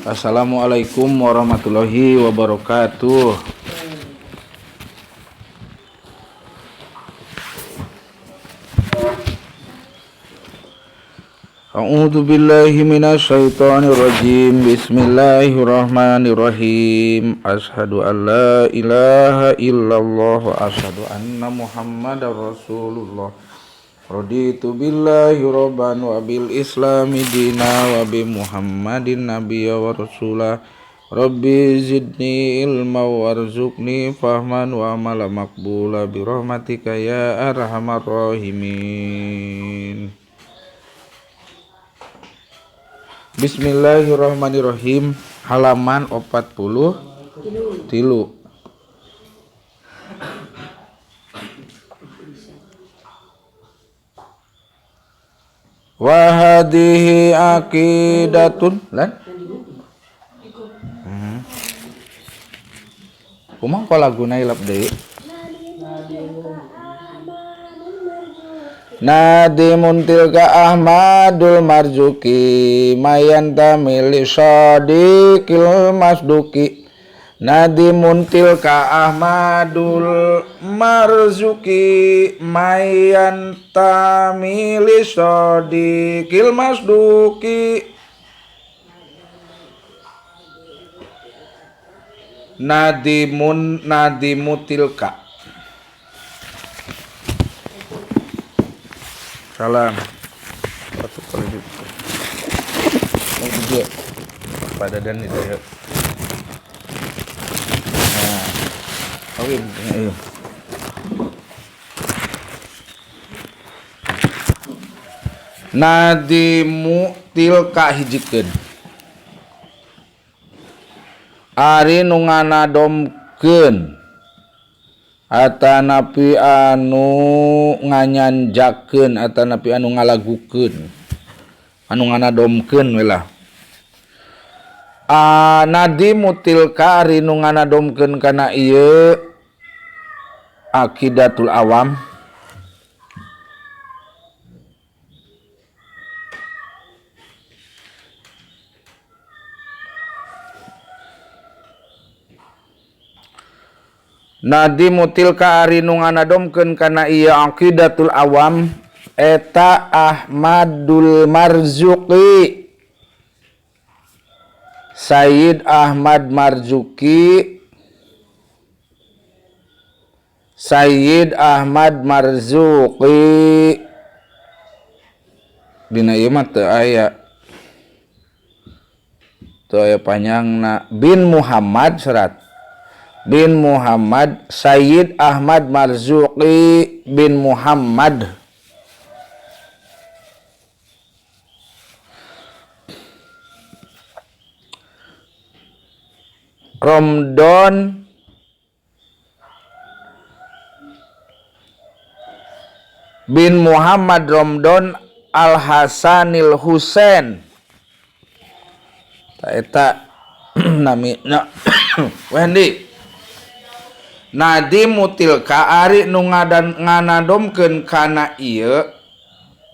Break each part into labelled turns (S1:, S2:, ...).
S1: Assalamualaikum warahmatullahi wabarakatuh. A'udzu billahi minasyaitonir rajim. Bismillahirrahmanirrahim. Asyhadu an la ilaha illallah wa asyhadu anna Muhammadar Rasulullah. Raditu billahi robban wa bil islami dina wa bi Muhammadin nabiyya wa rasulah. Rabbi zidni ilma warzuqni fahman wa amala maqbula bi rahmatika ya arhamar rahimin. Bismillahirrahmanirrahim. Halaman 43. Wa hadhihi aqidatun lan kumaha ko laguna ilap deui. Nadimun tilka Ahmadul Marzuki mayanta mili sadiqil masduki. Nadimun tilka Ahmadul Marzuki mayanta mili sadiqil masduki. Nadimu tilka. Salam. Satu kali gitu. Mau juga pada dan itu ya. Nah, oke, ayo. Nadimu tilka hijikeun. Ari nu nganadomkeun atanapi anu nganyanjakeun atanapi anu ngalagukeun anu nganadomkeun we lah. Nadimu tilka ari nu nganadomkeun kana ieu aqidatul awam. Nadimu tilka ari nu nganadomkeun kana ieu aqidatul awam eta Ahmadul Marzuki. Sayyid Ahmad Marzuki. Sayyid Ahmad Marzuki dina ieu mah teu aya panjangna bin Muhammad serat bin Muhammad Sayyid Ahmad Marzuki bin Muhammad. Romdon bin Muhammad Romdon Al-Hasanil Husain. Eta namina Wendi. Nadimu tilka ari nu nganadomkeun kana ieu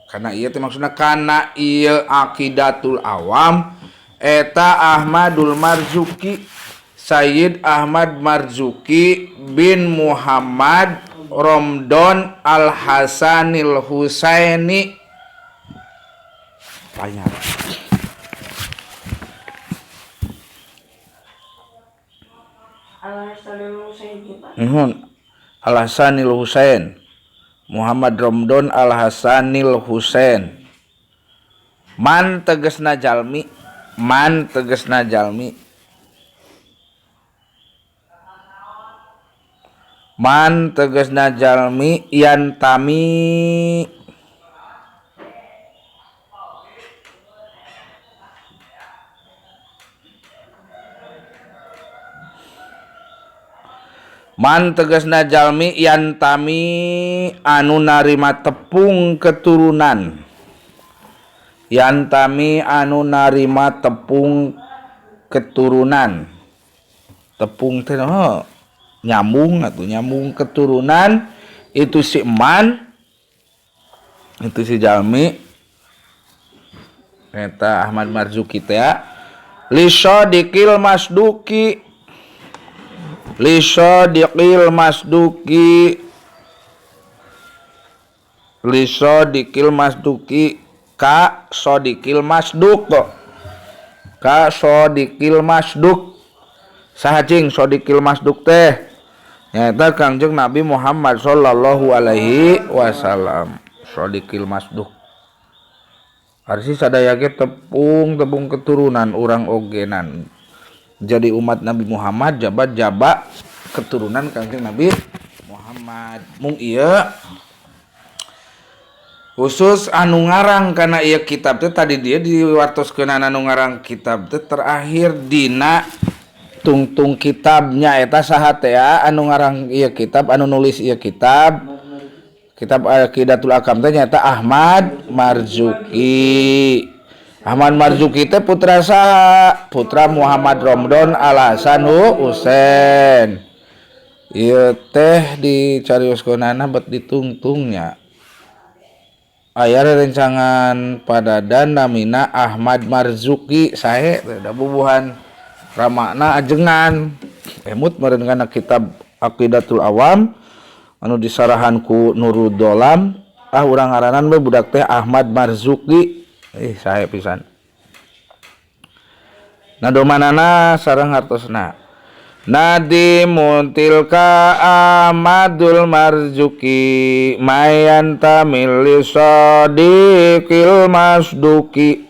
S1: teh maksudna kana ieu aqidatul awam eta Ahmadul Marzuki Sayyid Ahmad Marzuki bin Muhammad Romdon Al-Hasanil Husaini. Banyak. Al-Hasanil Husain Muhammad Romdon Al-Hasanil Husain. Man tegesna jalmi. Man tegesna jalmi. Man tegesna jalmi yantami man tegasna jalmi yantami anu narima tepung keturunan. Yantami anu narima tepung keturunan. Tepung teh nyambung atuh nyambung keturunan itu si man itu si jalmi eta Ahmad Marzuki teh Lisadiqil masduki ka sodikil masduk sahajing sodikil masduk teh nyata Kangjeng Nabi Muhammad sallallahu alaihi wasallam. Sodikil masduk arsi sadaya ge tepung keturunan urang ogenan jadi umat Nabi Muhammad jabat keturunan Kangjeng Nabi Muhammad. Mung ieu khusus anu ngarang kana ieu kitab teh tadi dia diwartoskeun anu ngarang kitab teh terakhir dina tungtung kitabnya eta saha teh anu ngarang ieu kitab anu nulis ieu kitab Aqidatul Ahkam teh nyata Ahmad Marzuki. Ahmad Marzuki teh putra saha? Putra Muhammad Romdon Al-Hasan Husain. Ieu teh dicarioskeunana bet ditungtungnya. Aya rencangan padadan namina Ahmad Marzuki sahe da bubuhan ramana ajengan. Emut meureun kana kitab Aqidatul Awam anu disarahan ku Nurul Dolam. Urang ngaranan we budak teh Ahmad Marzuki. Sae pisan. Nadomanana sareng hartosna. Nadimun tilka Ahmadul Marzuki mayanta milisadiqil masduki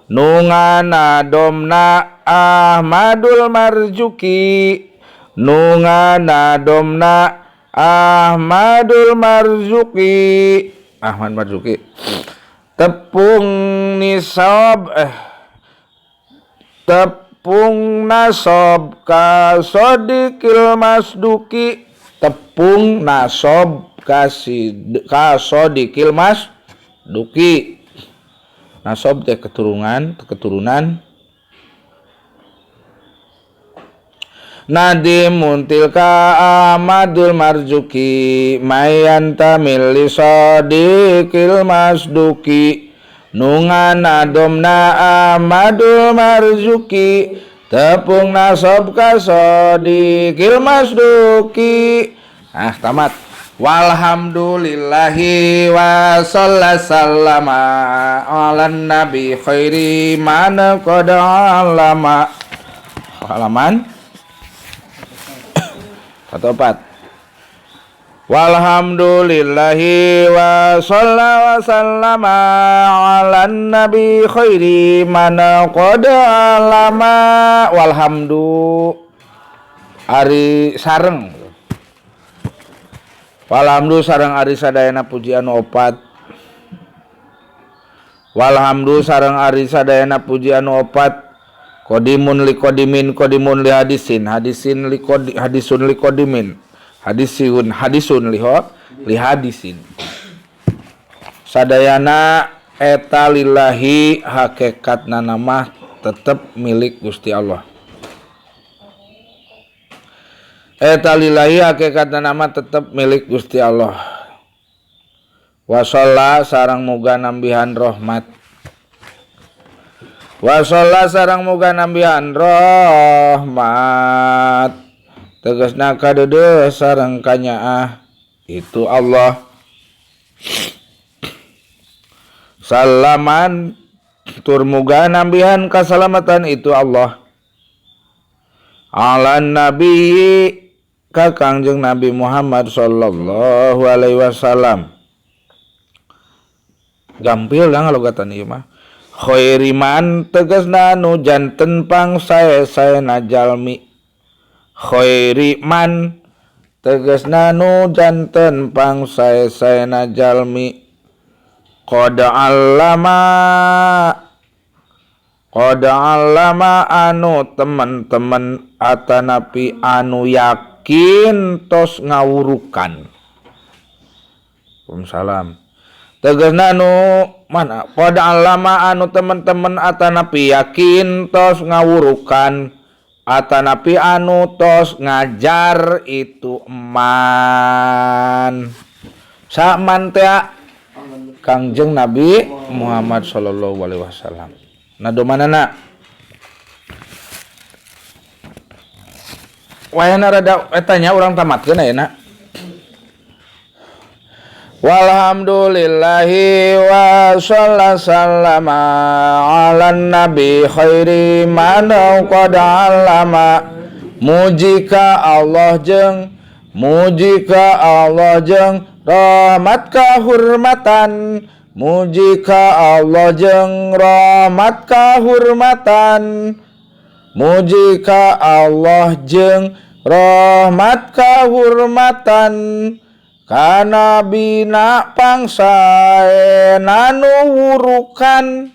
S1: nungana domna Ahmadul Marzuki Ahmadul Marzuki Ahmad Marzuki tepung nasob ka sodikil masduki tepung nasob ka sodikil masduki nasob teh keturunan Nadimun tilka Ahmadul Marzuki mayanta mili sodikil masduki nungana domna Ahmadul Marzuki tepung nasob ka sodikil masduki. Tamat. Walhamdulillahi wa sallasallama ala nabi khairi man qad alama. Halaman 14. Walhamdulillahi wa sallama ala nabi khairi man qad alama. Walhamdu ari sareng. Walhamdu sareng ari sadayana puji anu opat. Walhamdu sareng ari sadayana puji anu opat. Qodimun li qodimin qodimun li hadisin hadisin li hadisun li qodimin hadisun li hadisin sadayana eta lillahi hakikatna nama tetep milik Gusti Allah. Eta lillahi hakikatna nama tetep milik Gusti Allah. Wa shalla sareng muga nambihan rahmat. Wa shalla sareng muga nambihan rahmat tegasna kadeudeus sareng kanyaah itu Allah. Salaman tur muga nambihan kasalamatan itu Allah ala nabi ka Kangjeng Nabi Muhammad sallallahu alaihi wasallam. Gampil dah ngalogatan ieu mah. Khairiman tegasna nu janten pangsae-saena jalmi. Khairiman tegasna nu janten pangsae-saena jalmi. Qad allama anu teman-teman atanapi anu yakin tos ngawurukan. Waalaikumsalam. Tegasna nu mana qad allama anu teman-teman atanapi yakin tos ngawurukan atanapi anu tos ngajar itu man saman teh Kangjeng Nabi Muhammad sallallahu alaihi wasallam. Nadomanana wayana rada etanya urang tamatkeun ayeuna. Walhamdulillahi wa sallama ala nabi khairi man qad allama. Muji ka Allah jeung rahmat kahurmatan. Muji ka Allah jeung rahmat kahurmatan. Muji ka Allah jeung rahmat kahurmatan. Kana bina pangsaena nuwurukan.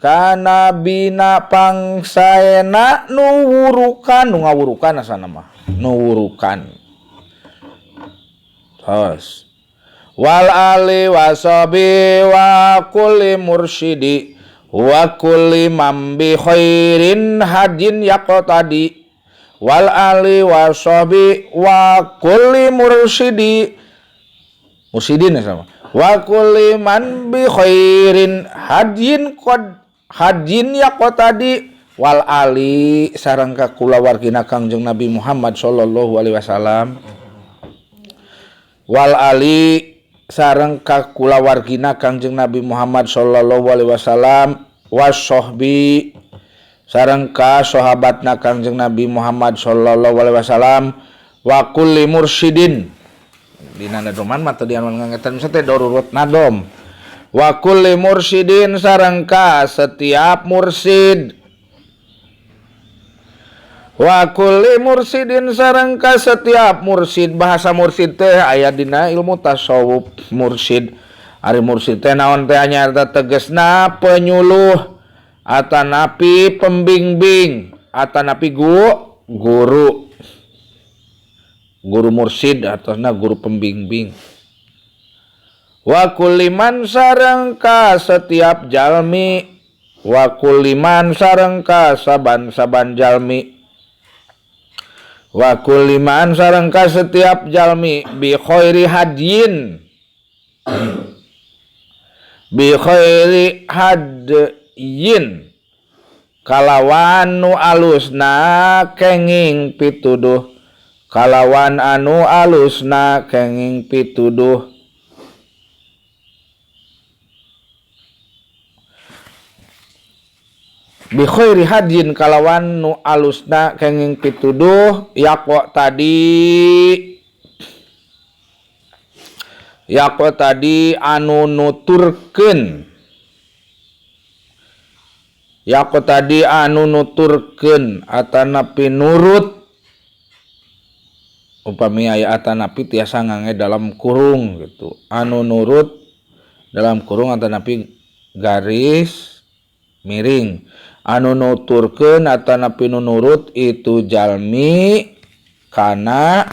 S1: Kana bina pangsaena nuwurukan. Nu ngawurukan asana mah nuwurukan. Terus wal ali wasabi wa kulli mursyidi wa kulli man bi khairin hadin yaqtadi. Wal ali wasabi wa kulli mursyidi mursidin sama wa kulli man bi khairin hadin yaqtadi. Wal ali sareng ka kulawargina Kangjeng Nabi Muhammad sallallahu alaihi wasallam. Wal ali sareng ka kulawargina Kangjeng Nabi Muhammad sallallahu alaihi wasallam. Wassohbi sareng ka sahabatna Kangjeng Nabi Muhammad sallallahu alaihi wasallam. Wa kulli mursyidin dina nadoman mah teu dianuan ngangetan teh darurut nadom. Wa kulli mursyidin sareng ka setiap mursid. Wa kulli mursidin sareng ka setiap mursid. Bahasa mursid teh aya dina ilmu tasawuf. Mursid ari mursid teh naon teh nya eta tegasna penyuluh atanapi pembimbing atanapi guru mursid atosna guru pembimbing. Wa kulliman sareng ka setiap jalmi. Wa kulliman sareng ka saban-saban jalmi. Wa kulliman sareng ka setiap jalmi bi khairi hadyin. Bi khairi hadyin kalawan nu alusna kenging pituduh. Kalawan anu alusna kenging pituduh. Bi khairi hadyin kalawan nu alusna kenging pituduh. Yaqo tadi anu nuturkeun. Yaqo tadi anu nuturkeun atanapi nurut. Upami aya atanapi tiasa ngange dalam kurung gitu. Anu nurut dalam kurung atanapi garis miring. Anu nuturkeun atanapi nu nurut itu jalmi kana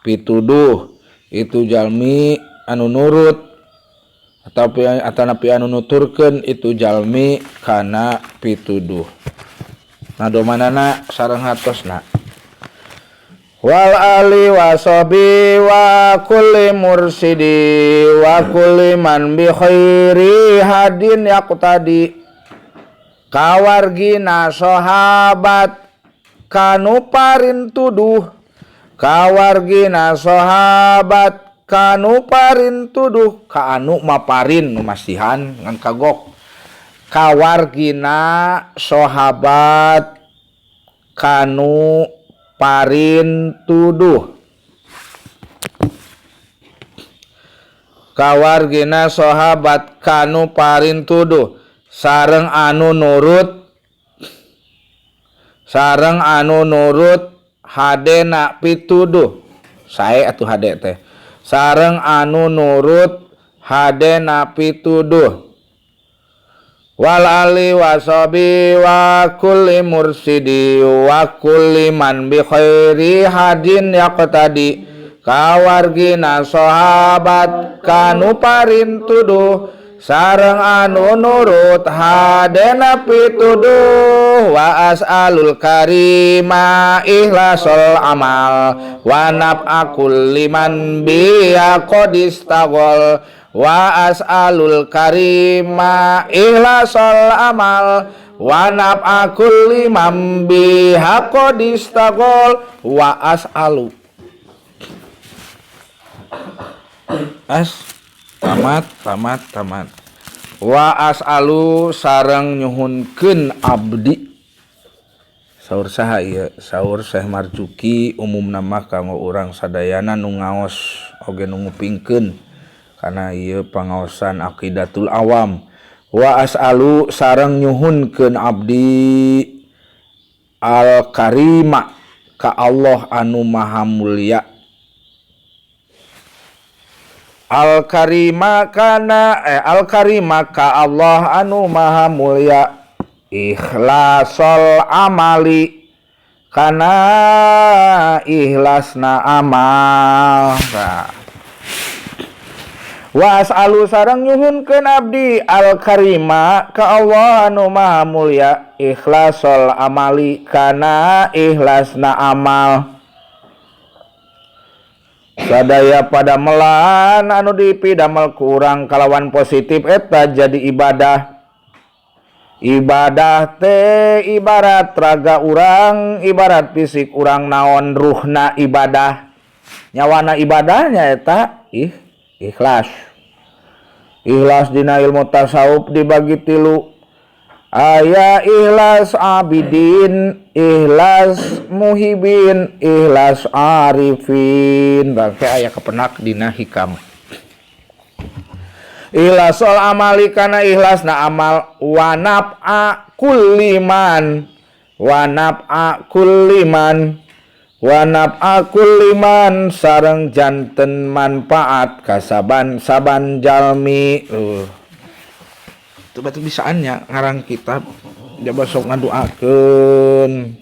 S1: pituduh. Itu jalmi anu nurut atanapi anu nuturkeun itu jalmi kana pituduh. Nadomanana sareng hatosna. Wal ali wasabi wa kulli mursidi wa kulli man bi khairi hadin yaqtadi. Kawargina sahabat kanu parin tuduh. Kawargina sahabat kanu parin tuduh. Ka anu maparin nu masihan ngan kagok. Kawargina sahabat kanu parin tuduh. Kawargina sahabat kanu parin tuduh. Sareng anu nurut hadena pituduh. Sae atuh hade teh. Sareng anu nurut hadena pituduh. Wal ali wasabi wa kulli mursidi wa kulli man bi khairi hadin yaqtadi. Kawargina sahabat kanu parin tuduh. Sareng anu nurut hadena pituduh. Wa as'alul karima ikhlasol amal wa naf'akul liman biya qadistagol. Wa as'alul karima ikhlasol amal wa naf'a kulli man biha qad istaqol wa as'alu tamat wa as'alu sareng nyuhunkeun abdi saur saha ieu saur Syekh Marzuki umumna mah kanggo urang sadayana nu ngaos oge nu ngupingkeun kana ieu pangaosan aqidatul awam wa as'alu sareng nyuhunkeun abdi al karima ka Allah anu maha mulia al karima ka Allah anu maha mulia ikhlasul amali kana ikhlasna amal wa as'alu sareng nyuhunkeun abdi al karima ka Allah anu maha mulia ikhlasul amali kana ikhlasna amal sadaya pada melan anu dipidamel ku urang kalawan positif eta jadi ibadah teh ibarat raga urang ibarat fisik urang naon ruhna ibadah nyawana ibadahnya eta ikhlas dina ilmu tasawuf dibagi tilu aya ikhlas abidin ikhlas muhibin ikhlas arifin bangke aya kepenak dina hikam ikhlasul amali kana ikhlasna amal wa naf'a kulliman sareng janten manfaat kasaban saban jalmi itu batu bisaannya ngarang kitab jaba sok ngaduakeun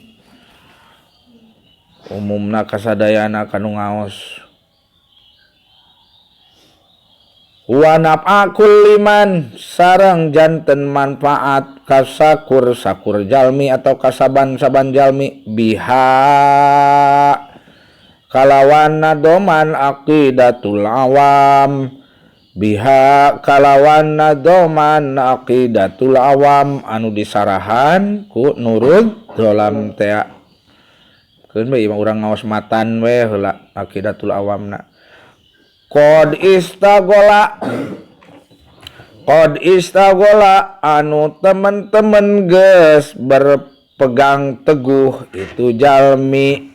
S1: umumna kasadayana kanu ngaos wa naf'a kulliman sareng janten manfaat kasakur jalmi atau kasaban jalmi biha kalawan nadoman aqidatul awam anu disarahan ku nurut dolam tea keun bae urang ngaos matan we heula aqidatul awamna Qad istagola anu temen-temen geus berpegang teguh itu jalmi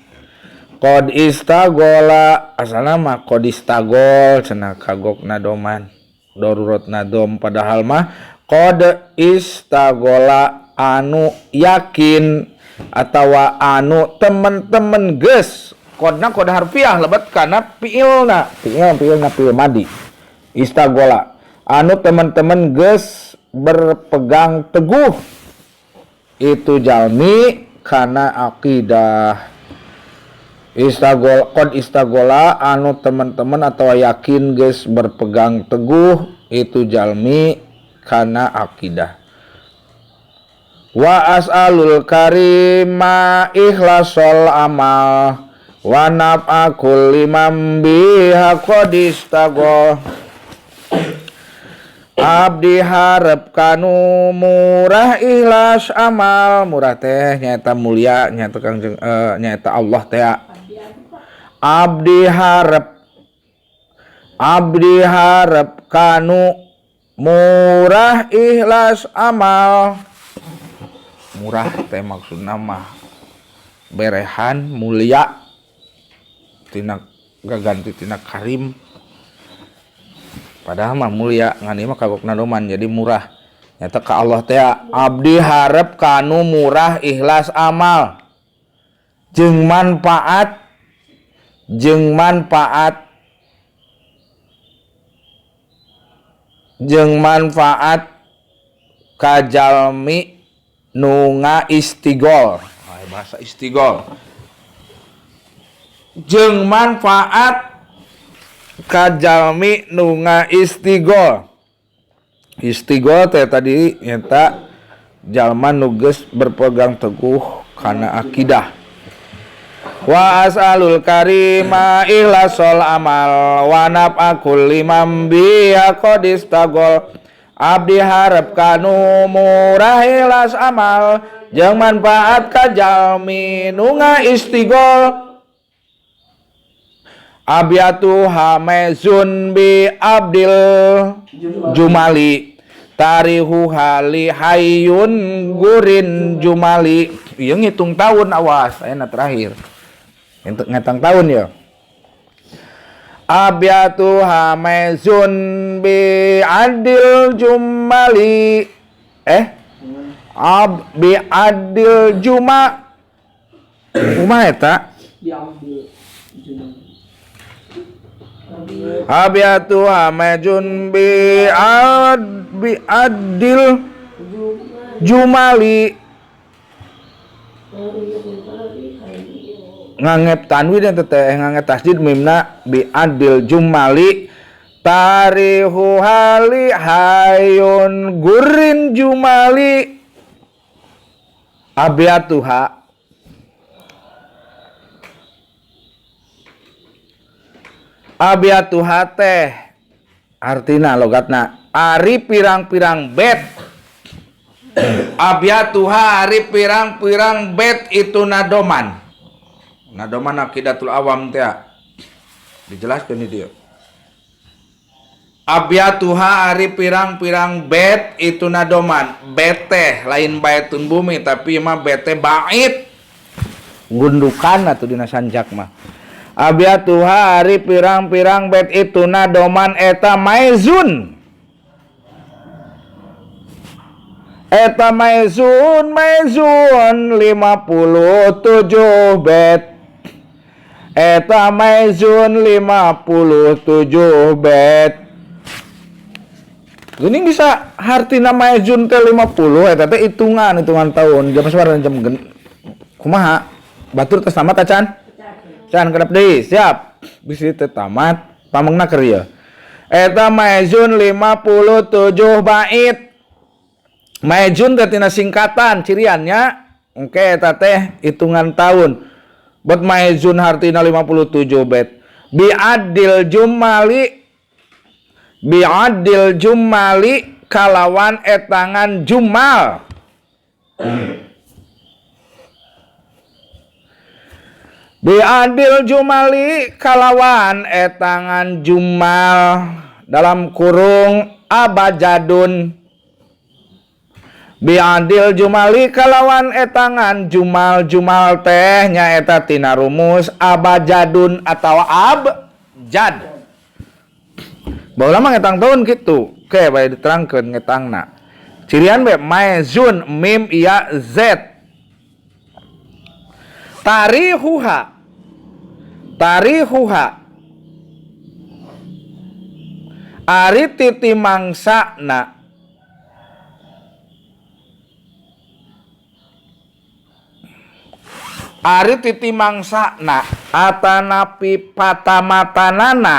S1: Qad istagola asalna mah qad istagol cenah kagokna doman darurat nadom padahal mah qad istagola anu yakin atawa anu temen-temen geus kodna kod harfiah lebat kana fiilna fiil madi istagola anu teman-teman geus berpegang teguh itu jalmi kana aqidah qad istagola anu teman-teman atau yakin geus berpegang teguh itu jalmi kana aqidah wa as'alul karima ikhlasul amal wa naf'a kulli man biha qad istagol abdi harep kanu murah ikhlas amal murah teh nyaeta mulia nyaeta Kangjeng nyaeta Allah teh abdi harep kanu murah ikhlas amal murah teh maksudna mah berehan mulia tina gaganti tina karim padahal mah mulia ngan ieu mah kagokna doman jadi murah nyata ka Allah teh abdi harep kanu murah ikhlas amal jeung manfaat kajalmi nu ngaistigol bahasa istigol jeung manfaat kajalmi nu ngaistigol istigol teh tadi nyata jalma nu geus berpegang teguh kana akidah wa as'alul karima ikhlasul amal wa naf'a kulli man biha qad istagol abdi harap kanu murah hilas amal jeung manfaat ka jalmi nu ngaistigol. Abyatu hamezun bi abdil jumali tarihu hali hayun gurin jumali. Ieu ngitung tahun, awas ayeuna terakhir ngitung tahun ya. Abyatu hamezun bi adil jumali bi adil juma kumaha eta Abyatu hamezun bi adil jumali ngangep tanwin dan teteh ngangep tasdid mimna bi adil jumali tarihu hali hayun gurin jumali. Abyatuha teh artina logatna ari pirang-pirang bet. Abyatuha ari pirang-pirang bet itu nadoman. Nadoman akidatul awam teh dijelaskeun di dieu. Abyatuha ari pirang-pirang bet itu nadoman. Bet teh lain baitun bumi tapi mah bet teh bait. Gundukan atuh dina sanjak mah. Abyatuha ari pirang-pirang bet itu nadoman eta maizun. Eta maizun 57 bet. Eta maizun 57 bet. Geuning bisa hartina maizun teh 50 eta teh hitungan tahun. Jam sabaraha jam kumaha? Batur tes tamat acan? Can kedap deui, siap. Bisi teh tamat, pamengna keur ieu. Eta maizun 57 bait. Maizun teh tina singkatan ciriannya engke eta teh hitungan tahun. Buat maizun hartina 57 bet. Biadil jumali kalawan etangan jumal. Biadil jumali kalawan etangan jumal dalam kurung abajadun. Biadil jumali kalawan etangan jumal teh nyaeta tina rumus abajadun atau abjad. Baheula mah ngetang tahun kitu. Oke, bae diterangkeun ngetangna. Cirian we maizun mim iya z. Tarihuha ari titi mangsana atanapi patamatanana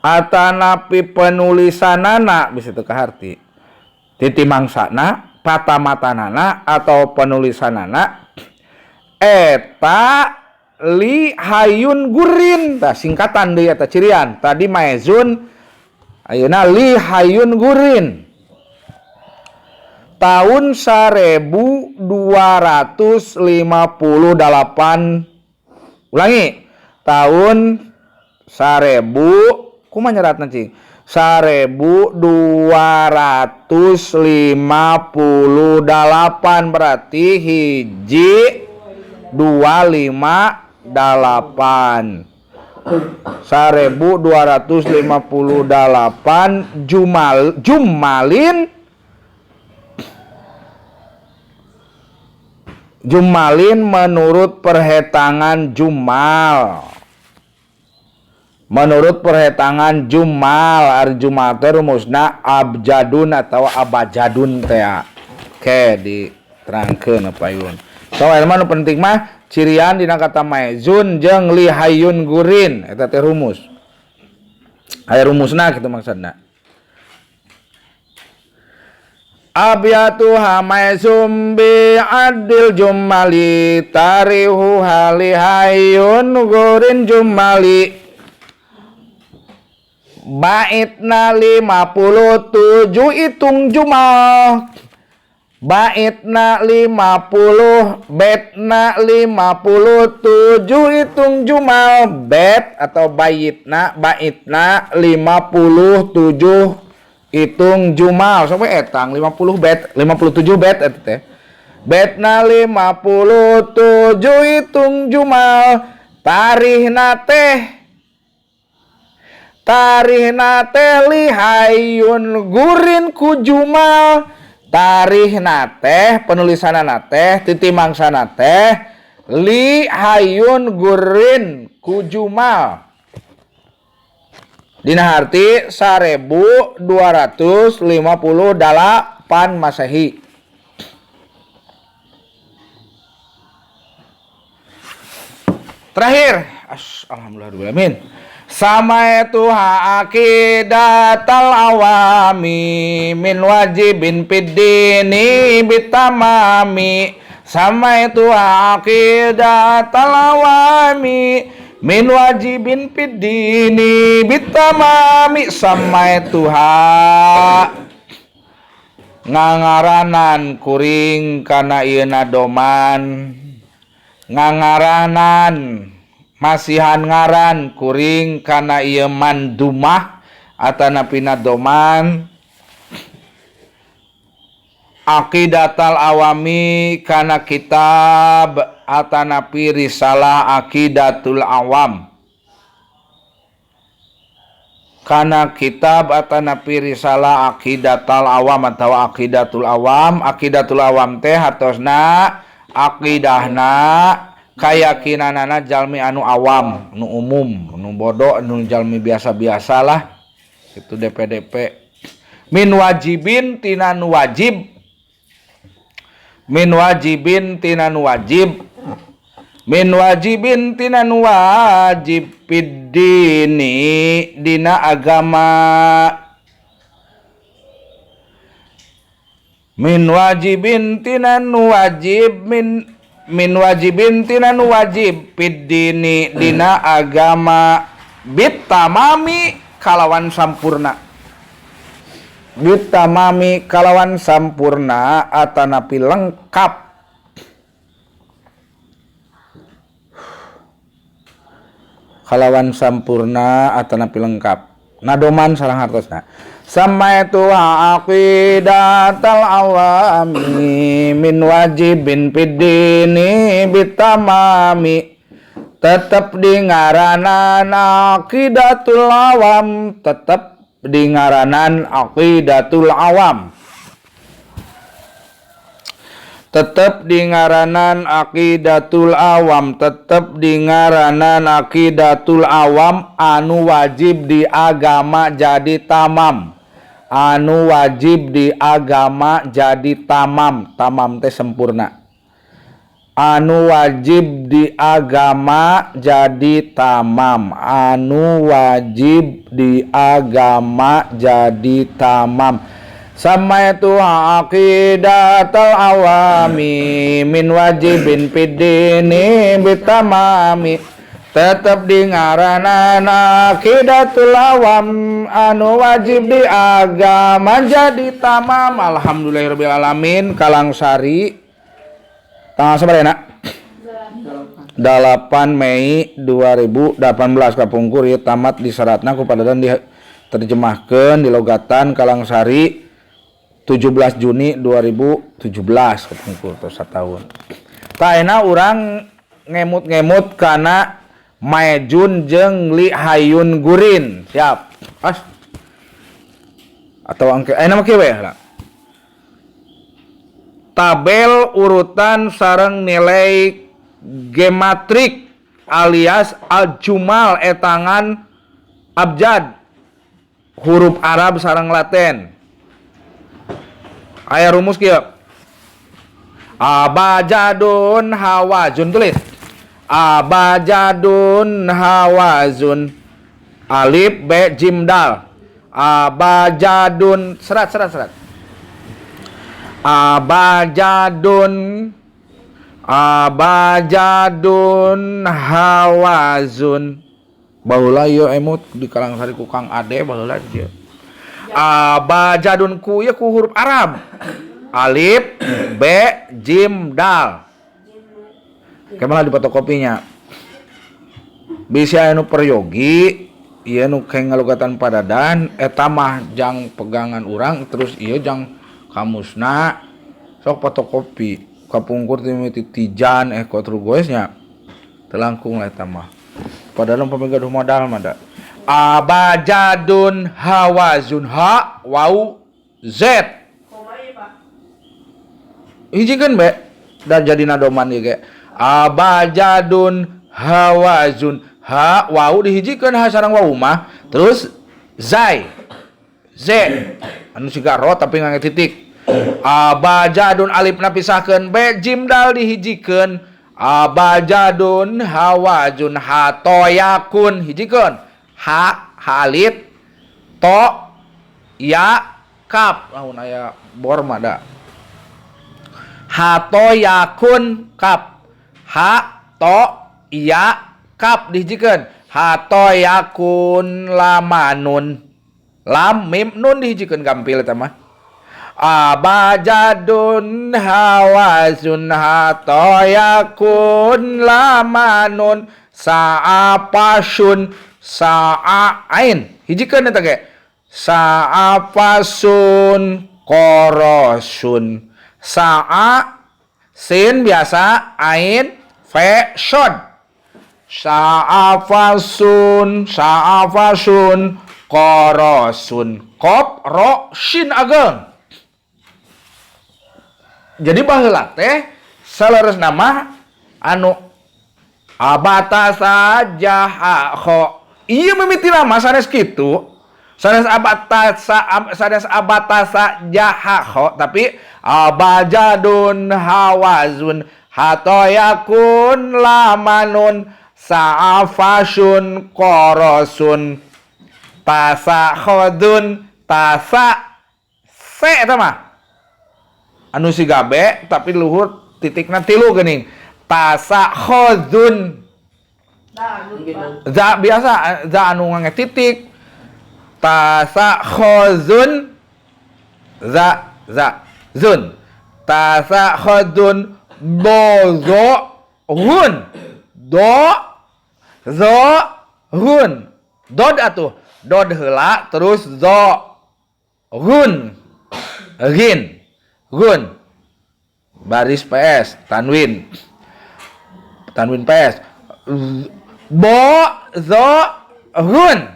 S1: atanapi penulisanana bisa teu kaharti titi mangsana patamatanana atau penulisanana eta li hayun gurin tah singkatan deui eta cirian tadi maizun ayeuna li hayun gurin tahun 1258 ulangi tahun 1000 kumaha nyeratna cing 1258 berarti hiji 258 1258 jumalin menurut perhitungan jumal. Menurut perhitungan jumal, ari jumal teh rumusna abjadun atau abajadun teh. Oke, diterangkeun payun. So, ilmu nu penting mah cirian dina kata maizun jeung li hayun gurin eta teh rumus. Aya rumusna kitu maksudna. Abyatu hamaizum bi adil jumali tarihu hali hayun gurin jumali. Baitna 57 hitung jumal. Baitna 50, betna 57 hitung jumal. Bet atau baitna 57 hitung jumal. Sampai etang 50 bet, 57 bet eta teh. Betna 57 hitung jumal. Tarihna teh lihayun gurin ku jumal. Tarihna teh penulisanana teh titimangsana teh lihayun gurin ku jumal. Dina harti 1258 Masehi. Terakhir, alhamdulillahirrahmanirrahim. Sama itu aqidatal awami min wajibin fiddini bitamami. Sama itu aqidatal awami min wajibin fiddini bitamami. Sama itu ngangaranan kuring kana ieu doman. Ngangaranan masihan ngaran kuring kana ieu mandumah atanapina doman. Aqidatal awami kana kitab atanapi risalah aqidatul awam. Kana kitab atanapi risalah aqidatul awam atau aqidatul awam. Aqidatul awam teh hartosna aqidahna kayakinanana jalmi anu awam, nu umum, nu bodoh, nu jalmi biasa-biasa lah. Itu DP-DP. Min wajibin tina nu wajib. Min wajibin tina nu wajib. Min wajibin tina nu wajib fiddini dina agama. Min wajibin tina nu wajib min wajibin tina nu wajib fiddini dina agama bitamami kalawan sampurna. Bitamami kalawan sampurna atanapi lengkap. Kalawan sampurna atanapi lengkap. Nadoman sareng hartosna. Sama itu aqidatal awami min wajibin fiddini bitamami. Tetap di ngaranan aqidatul awam. Tetap di ngaranan aqidatul awam. Tetap di ngaranan aqidatul awam. Tetap di ngaranan aqidatul awam. Anu wajib di agama jadi tamam. Anu wajib di agama jadi tamam. Tamam teh sempurna. Anu wajib di agama jadi tamam. Anu wajib di agama jadi tamam. Sama itu aqidatul awami min wajibin fiddini bitamami. Tetap di ngaranan aqidatul awam anu wajib di agama jadi tamam. Alhamdulillahirabbil alamin. Kalangsari tanggal sabar ya nak? 8 Mei 2018 kapungkur ieu tamat diseratna ku padadan diterjemahkeun di logatan Kalangsari 17 Juni 2017 kapungkur tos satahun. Taena urang ngemut-ngemut kana Maejun jeung Li Hayun Gurin. Siap. Pas. Atau angke ayeuna mah kieu we lah. Tabel urutan sareng nilai gematrik alias al-jumal etangan abjad huruf Arab sareng Laten. Aya rumus kieu. Abajadun hawazun tulis. Abajadun hawazun alif be jim dal. Abajadun serat. Abajadun hawazun baheula ieu emut di Kalangsari ku Kang Ade baheula dia. Abajadun ku ieu ku huruf Arab. Alif, B, Jim, Dal. Kemana di fotokopinya? Bisa anu peryogi, ieu nu keng ngalugatan padadan eta mah jang pegangan urang terus ieu jang kamusna sok fotokopi kapungkur ti Tijan Kotrugoesnya telangkung lah eta mah padahal pamigaduh modal mah da abajadun hawazun ha wau z hijikeun be da jadi nadoman ieu ge abajadun hawazun ha wau dihijikeun ha sareng wau mah terus zai z anu siga ro tapi ngangge titik. Abajadun alif napisahkeun be jim dal dihijikeun abajadun hawazun hatoyakun hijikeun ha alif to ya kap naon aya bor mah da hatoyakun kap ha to ya kap dihijikeun hatoyakun lamanun lam mim nun dihijikeun gampil eta mah abajadun hawazun hatoyakun lamanun sa'apasun sa'ain hijikeun eta ge sa'apasun korosun sa'a sin biasa ain fashion sa'afasun korosun kop ro shin ageng. Jadi baheula teh saleres nama anu abatasa jaha kho ieu mimiti nama sanes kitu sanes abatasa jaha kho tapi abajadun hawazun hatoyakun lamanun sa'afasun korosun tasa khodun tasa se eta mah anu siga be tapi luhur titikna 3 geuning tasa khozun za biasa za anu ngangge titik tasa khozun za zun tasa khozun dozo hun do zo hun dod atuh dod heula terus zo hun gin gun baris PS tanwin PS bo zo gun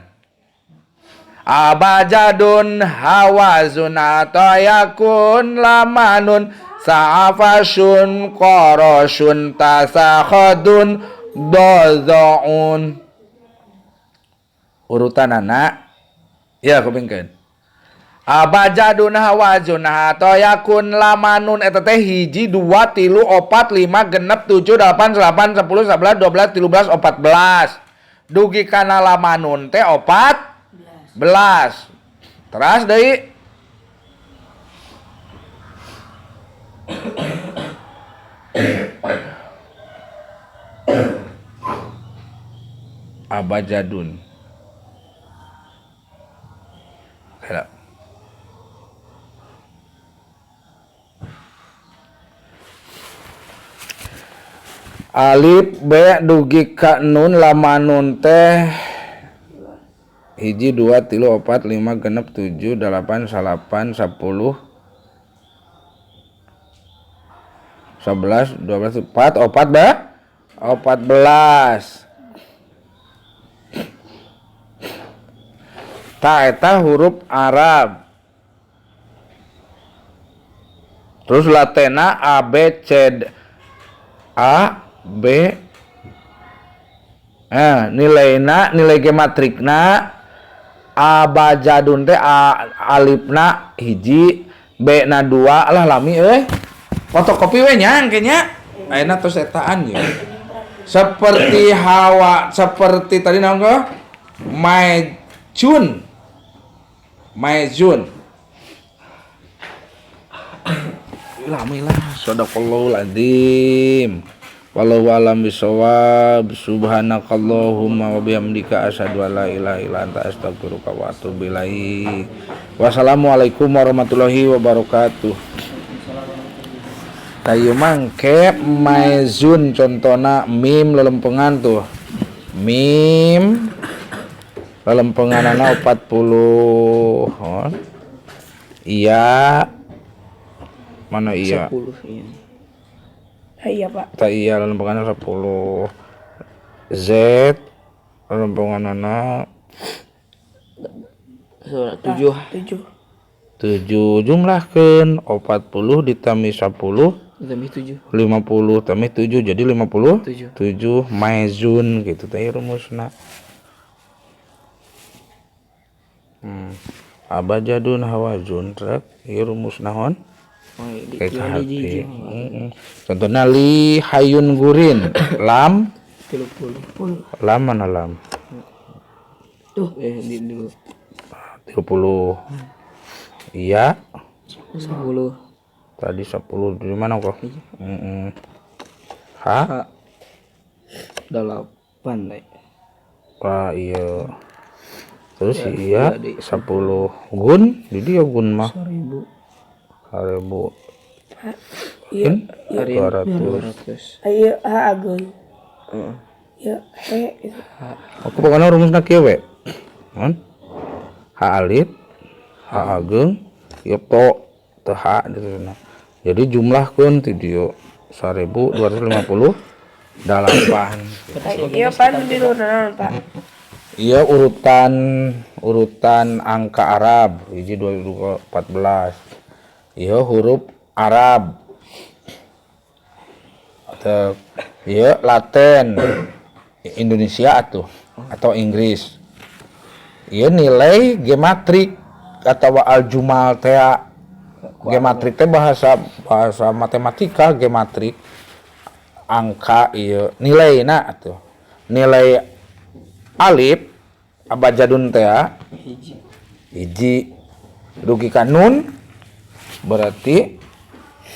S1: abajadun hawazun atayakun lamanun sa'afasun korosun tasakhadun dozoun urutan anak ya kupingkeun abajadun hawazun hatoyakun lamanun eta teh 1 2 3 4 5 6 7 8 9 10 11 12 13 14 dugi kana lamanun teh 14 teras deui abajadun alif B dugi ka nun lamanun teh 1 2 3 4 5 6 7 8 9 10 11 12 4 14 ta eta huruf Arab terus latena A B C A B nilai gematrikna abajadun teh alifna 1 B na 2 lah lami fotokopi we nya kayaknya ayeuna tos etaan ya seperti hawa seperti tadi naon kok Maijun lami lah sadaqallahul adzim Wallahu a'lam bishawab. Subhanakallahumma wa bihamdika asyhadu an la ilaha illa anta astaghfiruka wa atubu ilaik. Wassalamualaikum warahmatullahi wabarakatuh. Tayu mangke maizun contohna mim lelempengan tuh. Mim lelempenganana 40. Iya. Mana iya?
S2: 10 iya.
S3: Iya Pak.
S1: Tak iya lempenganna 10. Z lempenganna
S2: 7.
S1: 7 jumlahkeun 40 ditambah 10
S2: Tambah 7.
S1: 50 tambah 7 jadi 57 maizun gitu teh rumusna. Abajadun hawazun rek ieu rumus naon? Kayak hati. Contohnya li hayun gurin lam
S2: 30.
S1: lam mana lam
S2: Tuh di dulu
S1: 30 iya
S2: 10.
S1: tadi 10 di mana kok ha
S2: 8 nih.
S1: wah iya terus iya 10 gun di dia gun mah 1000
S3: Iya.
S1: 200
S3: Ayo agun. Ya itu.
S1: aku pokoknya rumusna kieu we kan ha alif ha ageng ieu to teu ha dituna jadi jumlahkeun ti dieu 1258
S3: Iya Pak di luar Pak.
S1: iya urutan angka Arab hiji 2014 iya huruf Arab atau iya Latin Indonesia atau Inggris iya nilai gematrik atau aljumal teh gematrik teh bahasa matematika gematrik angka iya nilaina atuh nilai alif abajadun teh hiji rugikan nun berarti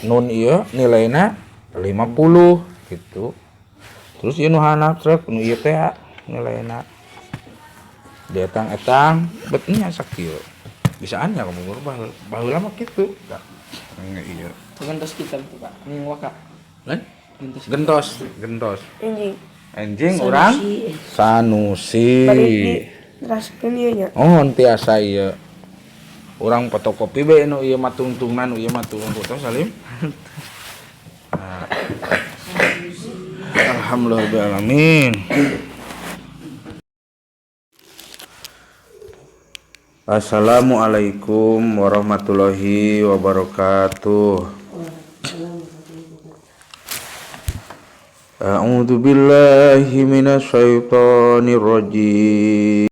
S1: nun ieu nilaina 50 gitu. Terus ieu nu handap trek nu ieu teh nilaina dia etang bet nya sakieu. Bisaan nya kamu baheula mah kitu. Tah. Ieu.
S2: Gentos kita tuh Pak. Waka.
S1: Lain? Gentos. Anjing urang Sanusi.
S3: Bari teraskeun ieu nya.
S1: Oh, tiasa ieu. Urang fotokopi bae nu ieu mah tungtungna nu ieu mah turun foto Salim. Nah. Alhamdulillah alamin. Assalamualaikum warahmatullahi wabarakatuh. A'udzu billahi minasyaitonir rajim.